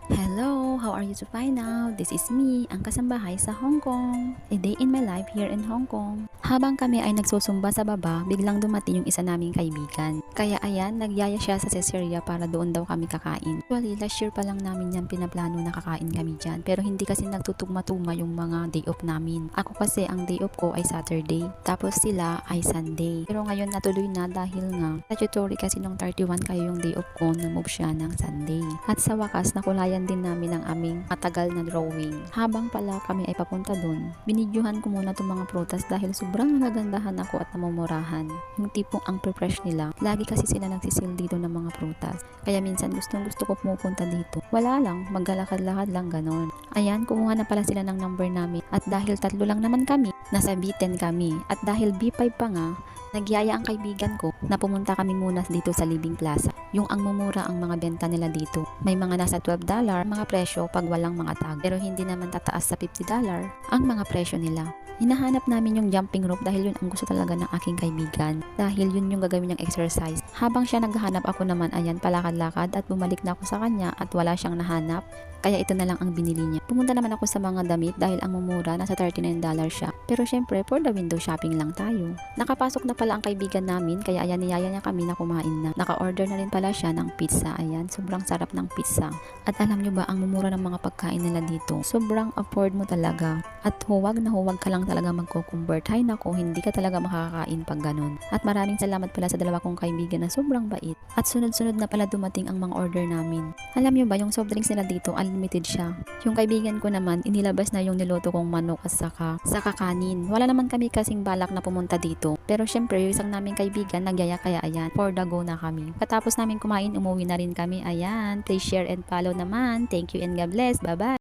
Hello, how are you to find out? This is me, ang kasambahay sa Hong Kong. A day in my life here in Hong Kong. Habang kami ay nagsusumba sa baba, biglang dumating yung isa naming kaibigan. Kaya ayan, nagyaya siya sa Caesarea para doon daw kami kakain. Actually, last year pa lang namin yan pinaplano na kakain kami dyan. Pero hindi kasi nagtutugma-tugma yung mga day off namin. Ako kasi ang day off ko ay Saturday. Tapos sila ay Sunday. Pero ngayon natuloy na dahil nga statutory kasi nung 31 kayo yung day off ko, na-move siya ng Sunday. At sa wakas, nakulayan din namin ang aming matagal na drawing. Habang pala kami ay papunta dun, binidyohan ko muna itong mga prutas dahil sobrang nagandahan ako at namumurahan. Yung tipong ang pre-fresh nila. Lagi kasi sila nagsisil dito ng mga prutas. Kaya minsan gustong gusto ko pumupunta dito. Wala lang, maglalakad-lakad lang ganon. Ayan, kumuha na pala sila ng number namin. At dahil tatlo lang naman kami, nasa B10 kami. At dahil B5 pa nga, nagyaya ang kaibigan ko na pumunta kami muna dito sa Living Plaza. Yung ang mumura ang mga benta nila dito. May mga nasa $12 mga presyo pag walang mga tag. Pero hindi naman tataas sa $50 ang mga presyo nila. Hinahanap namin yung jumping rope dahil yun ang gusto talaga ng aking kaibigan. Dahil yun yung gagawin niyang exercise. Habang siya naghahanap, ako naman ayan palakad-lakad at bumalik na ako sa kanya at wala siyang nahanap. Kaya ito na lang ang binili niya. Pumunta naman ako sa mga damit dahil ang mumura nasa $39 siya. Pero syempre for the window shopping lang tayo. Nakapasok na pala ang kaibigan namin kaya ayan niyaya niya kami na kumain na. Naka-order na rin pala siya ng pizza. Ayan, sobrang sarap ng pizza. At alam niyo ba ang mumura ng mga pagkain nila dito? Sobrang afford mo talaga. At huwag na huwag ka lang talaga magko-convert. Hay nako, hindi ka talaga makakakain pag ganun. At maraming salamat pala sa dalawa kong kaibigan na sobrang bait. At sunod-sunod na pala dumating ang mga order namin. Alam niyo ba yung soft drinks nila dito, unlimited siya. Yung kaibigan ko naman, inilabas na yung niluto kong manok at saka kanin. Wala naman kami kasing balak na pumunta dito. Pero syempre, yung isang naming kaibigan, nagyaya kaya ayan, for the go na kami. Katapos namin kumain, umuwi na rin kami. Ayan, please share and follow naman. Thank you and God bless. Bye-bye.